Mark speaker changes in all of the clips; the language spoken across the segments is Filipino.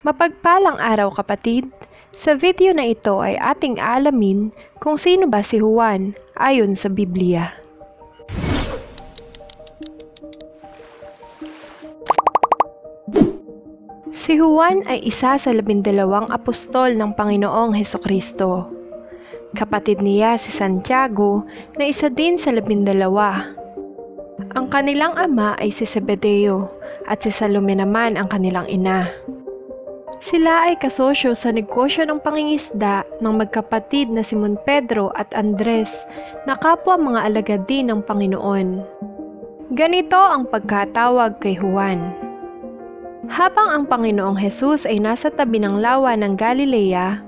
Speaker 1: Mapagpalang araw kapatid! Sa video na ito ay ating alamin kung sino ba si Juan ayon sa Biblia. Si Juan ay isa sa 12 apostol ng Panginoong Hesukristo. Kapatid niya si Santiago na isa din sa 12. Ang kanilang ama ay si Zebedeo at si Salome naman ang kanilang ina. Sila ay kasosyo sa negosyo ng pangingisda ng magkapatid na Simon Pedro at Andres na kapwa mga alagad din ng Panginoon. Ganito ang pagkatawag kay Juan. Habang ang Panginoong Hesus ay nasa tabi ng lawa ng Galilea,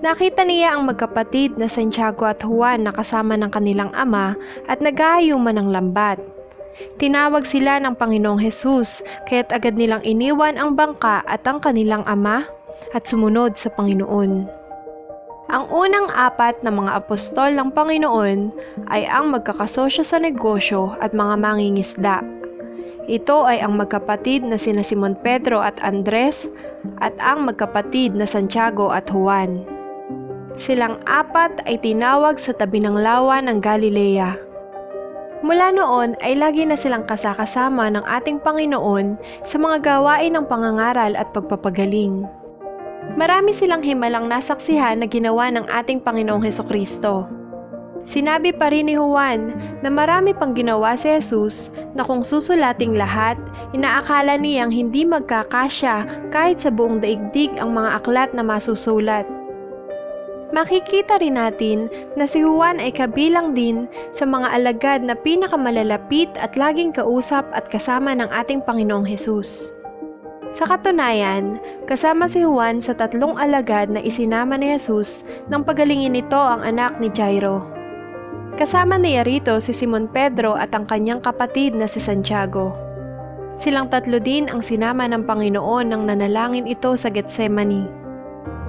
Speaker 1: nakita niya ang magkapatid na Santiago at Juan na kasama ng kanilang ama at nag-aayuman ng lambat. Tinawag sila ng Panginoong Hesus, kaya't agad nilang iniwan ang bangka at ang kanilang ama at sumunod sa Panginoon. Ang unang 4 na mga apostol ng Panginoon ay ang magkakasosyo sa negosyo at mga mangingisda. Ito ay ang magkapatid na sina Simon Pedro at Andres at ang magkapatid na Santiago at Juan. Silang 4 ay tinawag sa tabi ng lawa ng Galilea. Mula noon ay lagi na silang kasakasama ng ating Panginoon sa mga gawain ng pangangaral at pagpapagaling. Marami silang himalang nasaksihan na ginawa ng ating Panginoong Hesukristo. Sinabi pa rin ni Juan na marami pang ginawa si Jesus na kung susulating lahat, inaakala niyang hindi magkakasya kahit sa buong daigdig ang mga aklat na masusulat. Makikita rin natin na si Juan ay kabilang din sa mga alagad na pinakamalalapit at laging kausap at kasama ng ating Panginoong Hesus. Sa katunayan, kasama si Juan sa 3 alagad na isinama ni Jesus nang pagalingin nito ang anak ni Jairo. Kasama niya rito si Simon Pedro at ang kanyang kapatid na si Santiago. Silang 3 din ang sinama ng Panginoon nang nanalangin ito sa Getsemani.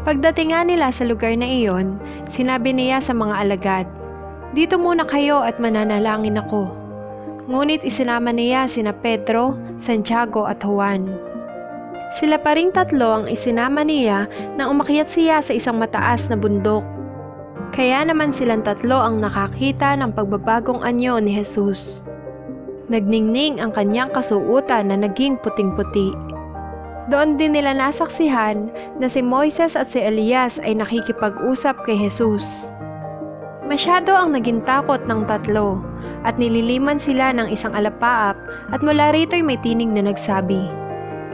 Speaker 1: Pagdating nga nila sa lugar na iyon, sinabi niya sa mga alagad, "Dito muna kayo at mananalangin ako." Ngunit isinama niya sina Pedro, Santiago at Juan. Sila pa ring 3 ang isinama niya nang umakyat siya sa isang mataas na bundok. Kaya naman silang 3 ang nakakita ng pagbabagong anyo ni Jesus. Nagningning ang kanyang kasuotan na naging puting-puti. Doon din nila nasaksihan na si Moises at si Elias ay nakikipag-usap kay Jesus. Masyado ang naging takot ng 3 at nililiman sila ng isang alapaap at mula rito'y may tinig na nagsabi,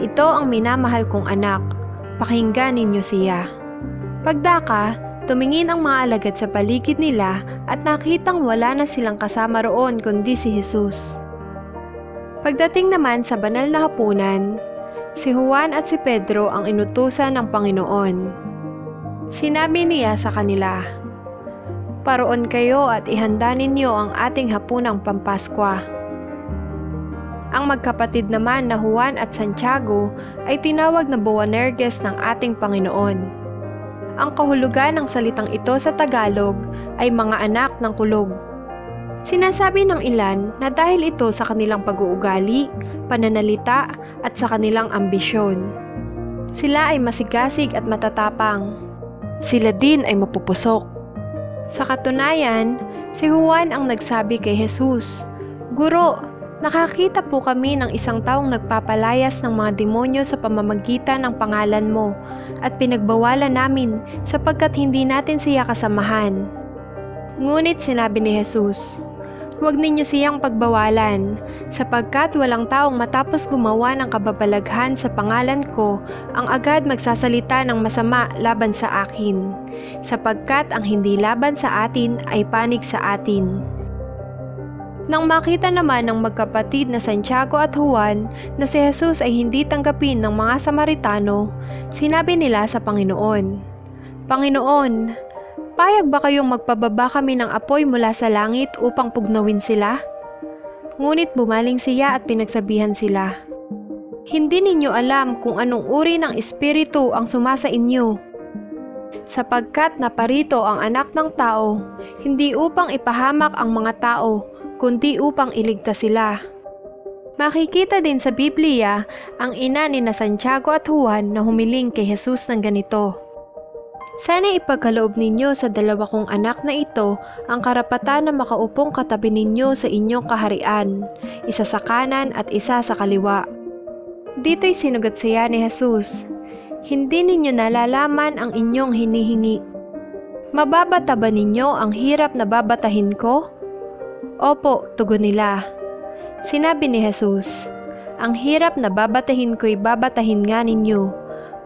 Speaker 1: "Ito ang minamahal kong anak, pakinggan ninyo siya." Pagdaka, tumingin ang mga alagad sa paligid nila at nakitang wala na silang kasama roon kundi si Jesus. Pagdating naman sa banal na hapunan, si Juan at si Pedro ang inutusan ng Panginoon. Sinabi niya sa kanila, "Paroon kayo at ihanda ninyo ang ating hapunang Pampaskwa." Ang magkapatid naman na Juan at Santiago ay tinawag na Boanerges ng ating Panginoon. Ang kahulugan ng salitang ito sa Tagalog ay mga anak ng kulog. Sinasabi ng ilan na dahil ito sa kanilang pag-uugali, pananalita at sa kanilang ambisyon. Sila ay masigasig at matatapang. Sila din ay mapupusok. Sa katunayan, si Juan ang nagsabi kay Jesus, "Guro, nakakita po kami ng isang taong nagpapalayas ng mga demonyo sa pamamagitan ng pangalan mo at pinagbawalan namin sapagkat hindi natin siya kasamahan." Ngunit sinabi ni Jesus, "Huwag ninyo siyang pagbawalan, sapagkat walang taong matapos gumawa ng kababalaghan sa pangalan ko ang agad magsasalita ng masama laban sa akin, sapagkat ang hindi laban sa atin ay panig sa atin." Nang makita naman ng magkapatid na Santiago at Juan na si Jesus ay hindi tanggapin ng mga Samaritano, sinabi nila sa Panginoon, "Panginoon, payag ba kayong magpababa kami ng apoy mula sa langit upang pugnawin sila?" Ngunit bumaling siya at pinagsabihan sila, "Hindi ninyo alam kung anong uri ng espiritu ang sumasa inyo, sapagkat naparito ang Anak ng Tao, hindi upang ipahamak ang mga tao, kundi upang iligtas sila." Makikita din sa Biblia ang ina ni na Santiago at Juan na humiling kay Jesus ng ganito, "Sana ipagkaloob ninyo sa dalawa kong anak na ito ang karapatan na makaupong katabi ninyo sa inyong kaharian, isa sa kanan at isa sa kaliwa." Dito'y sinugat siya ni Jesus, "Hindi ninyo nalalaman ang inyong hinihingi. Mababata ba ninyo ang hirap na babatahin ko?" "Opo," tugon nila. Sinabi ni Jesus, "Ang hirap na babatahin ko'y babatahin nga ninyo,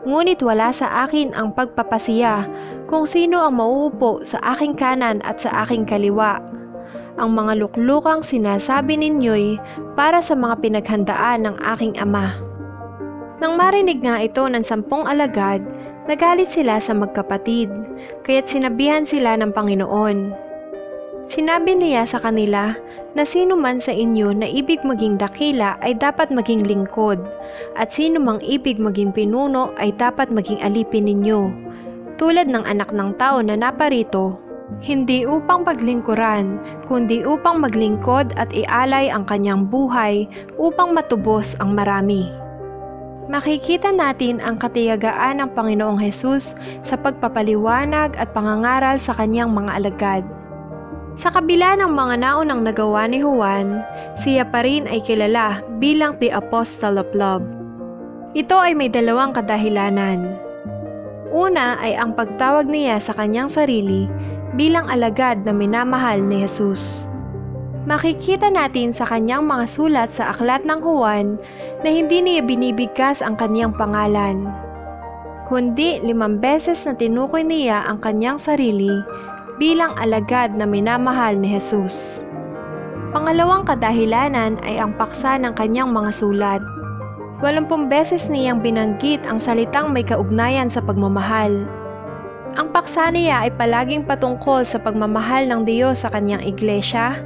Speaker 1: ngunit wala sa akin ang pagpapasiya kung sino ang mauupo sa aking kanan at sa aking kaliwa. Ang mga luklukang sinasabi ninyo'y para sa mga pinaghandaan ng aking Ama." Nang marinig nga ito ng 10 alagad, nagalit sila sa magkapatid, kaya't sinabihan sila ng Panginoon. Sinabi niya sa kanila na sino man sa inyo na ibig maging dakila ay dapat maging lingkod, at sino mang ibig maging pinuno ay dapat maging alipin ninyo, tulad ng anak ng tao na naparito, hindi upang paglingkuran, kundi upang maglingkod at ialay ang kanyang buhay upang matubos ang marami. Makikita natin ang katiyagaan ng Panginoong Hesus sa pagpapaliwanag at pangangaral sa kanyang mga alagad. Sa kabila ng mga naunang nagawa ni Juan, siya pa rin ay kilala bilang the Apostle of Love. Ito ay may 2 kadahilanan. Una ay ang pagtawag niya sa kanyang sarili bilang alagad na minamahal ni Jesus. Makikita natin sa kanyang mga sulat sa aklat ng Juan na hindi niya binibigkas ang kanyang pangalan, kundi 5 beses na tinukoy niya ang kanyang sarili bilang alagad na minamahal ni Jesus. Pangalawang kadahilanan ay ang paksa ng kanyang mga sulat. 80 beses niyang binanggit ang salitang may kaugnayan sa pagmamahal. Ang paksa niya ay palaging patungkol sa pagmamahal ng Diyos sa kanyang iglesia,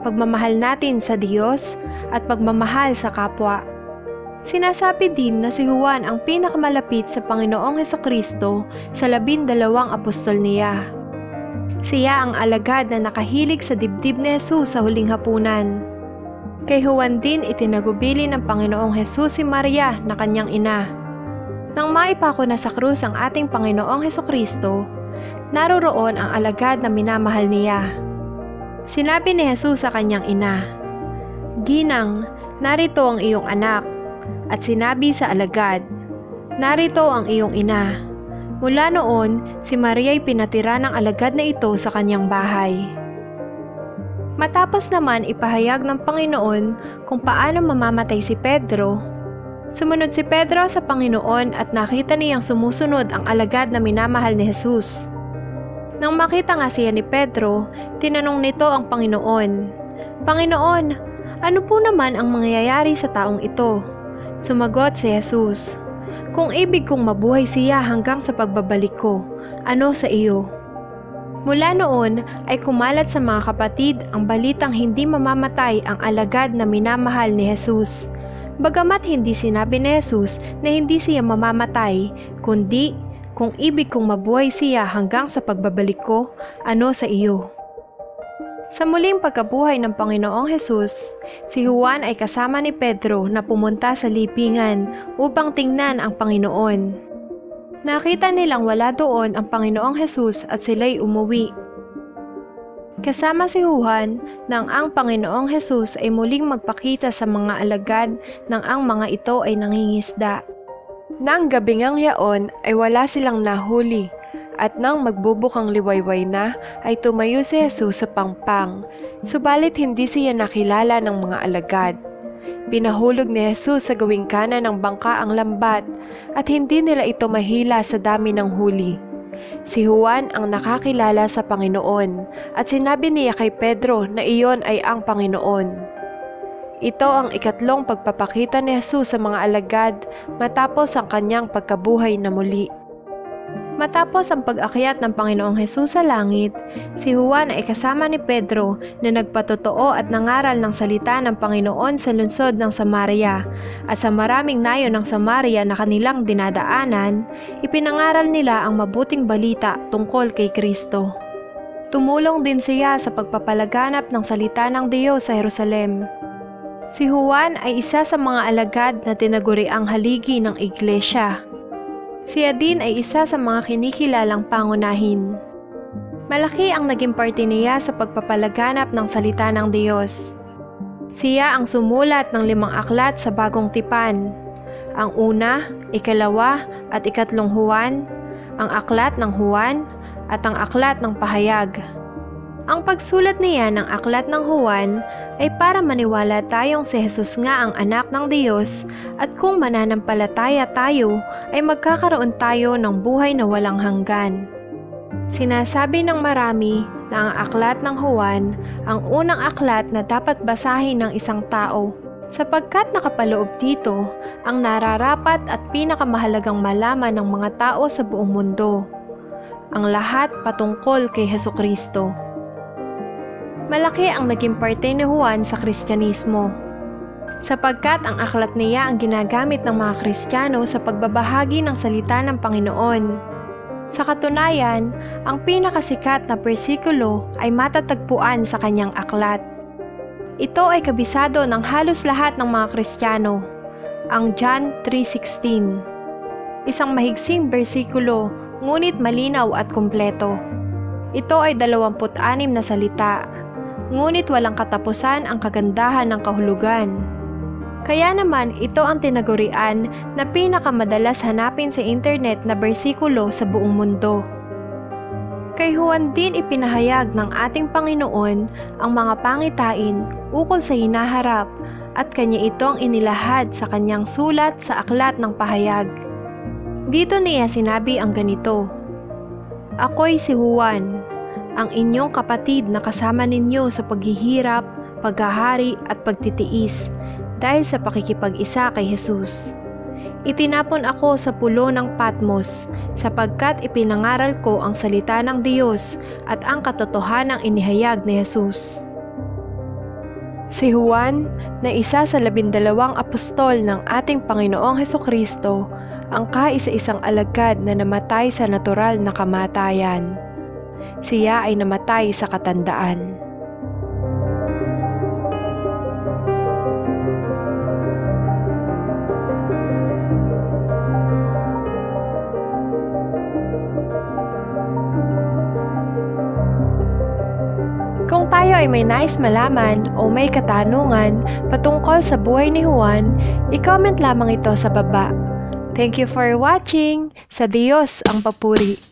Speaker 1: pagmamahal natin sa Diyos, at pagmamahal sa kapwa. Sinasabi din na si Juan ang pinakamalapit sa Panginoong Hesukristo sa 12 apostol niya. Siya ang alagad na nakahilig sa dibdib ni Jesus sa huling hapunan. Kay Juan din itinagubili ng Panginoong Jesus si Maria na kanyang ina. Nang maipako na sa krus ang ating Panginoong Hesukristo, naroroon ang alagad na minamahal niya. Sinabi ni Jesus sa kanyang ina, "Ginang, narito ang iyong anak." At sinabi sa alagad, "Narito ang iyong ina." Mula noon, si Maria ay pinatira ng alagad na ito sa kanyang bahay. Matapos naman ipahayag ng Panginoon kung paano mamamatay si Pedro, sumunod si Pedro sa Panginoon at nakita niyang sumusunod ang alagad na minamahal ni Jesus. Nang makita nga siya ni Pedro, tinanong nito ang Panginoon, "Panginoon, ano po naman ang mangyayari sa taong ito?" Sumagot si Jesus, "Kung ibig kong mabuhay siya hanggang sa pagbabalik ko, ano sa iyo?" Mula noon ay kumalat sa mga kapatid ang balitang hindi mamamatay ang alagad na minamahal ni Jesus. Bagamat hindi sinabi ni Jesus na hindi siya mamamatay, kundi kung ibig kong mabuhay siya hanggang sa pagbabalik ko, ano sa iyo? Sa muling pagkabuhay ng Panginoong Hesus, si Juan ay kasama ni Pedro na pumunta sa libingan upang tingnan ang Panginoon. Nakita nilang wala doon ang Panginoong Hesus at sila'y umuwi. Kasama si Juan nang ang Panginoong Hesus ay muling magpakita sa mga alagad nang ang mga ito ay nangingisda. Nang gabing ang yaon ay wala silang nahuli. At nang magbubukang liwayway na, ay tumayo si Jesus sa pangpang, subalit hindi siya nakilala ng mga alagad. Pinahulog ni Jesus sa gawing kanan ng bangka ang lambat, at hindi nila ito mahila sa dami ng huli. Si Juan ang nakakilala sa Panginoon, at sinabi niya kay Pedro na iyon ay ang Panginoon. Ito ang ikatlong pagpapakita ni Jesus sa mga alagad matapos ang kanyang pagkabuhay na muli. Matapos ang pag-akyat ng Panginoong Hesus sa langit, si Juan ay kasama ni Pedro na nagpatotoo at nangaral ng salita ng Panginoon sa lungsod ng Samaria, at sa maraming nayon ng Samaria na kanilang dinadaanan, ipinangaral nila ang mabuting balita tungkol kay Kristo. Tumulong din siya sa pagpapalaganap ng salita ng Diyos sa Jerusalem. Si Juan ay isa sa mga alagad na tinaguriang haligi ng iglesia. Siya din ay isa sa mga kinikilalang pangunahin. Malaki ang naging parte niya sa pagpapalaganap ng salita ng Diyos. Siya ang sumulat ng 5 aklat sa Bagong Tipan. Ang una, ikalawa at ikatlong Juan, ang aklat ng Juan at ang aklat ng Pahayag. Ang pagsulat niya ng aklat ng Juan ay para maniwala tayong si Jesus nga ang anak ng Diyos at kung mananampalataya tayo ay magkakaroon tayo ng buhay na walang hanggan. Sinasabi ng marami na ang aklat ng Juan ang unang aklat na dapat basahin ng isang tao sapagkat nakapaloob dito ang nararapat at pinakamahalagang malaman ng mga tao sa buong mundo. Ang lahat patungkol kay Hesukristo. Malaki ang naging parte ni Juan sa Kristyanismo, sapagkat ang aklat niya ang ginagamit ng mga Kristiyano sa pagbabahagi ng salita ng Panginoon. Sa katunayan, ang pinakasikat na bersikulo ay matatagpuan sa kanyang aklat. Ito ay kabisado ng halos lahat ng mga Kristiyano, ang John 3:16. Isang mahigsing bersikulo, ngunit malinaw at kumpleto. Ito ay 26 na salita, ngunit walang katapusan ang kagandahan ng kahulugan. Kaya naman ito ang tinagurian na pinakamadalas hanapin sa internet na bersikulo sa buong mundo. Kay Juan din ipinahayag ng ating Panginoon ang mga pangitain ukol sa hinaharap at kanya itong inilahad sa kanyang sulat sa aklat ng Pahayag. Dito niya sinabi ang ganito, "Ako'y si Juan, ang inyong kapatid na kasama ninyo sa paghihirap, paghahari at pagtitiis dahil sa pakikipag-isa kay Jesus. Itinapon ako sa pulo ng Patmos sapagkat ipinangaral ko ang salita ng Diyos at ang katotohanang inihayag ni Jesus." Si Juan, na isa sa 12 apostol ng ating Panginoong Hesukristo, ang kaisa-isang alagad na namatay sa natural na kamatayan. Siya ay namatay sa katandaan. Kung tayo ay may nais malaman o may katanungan patungkol sa buhay ni Juan, i-comment lamang ito sa baba. Thank you for watching. Sa Diyos ang papuri.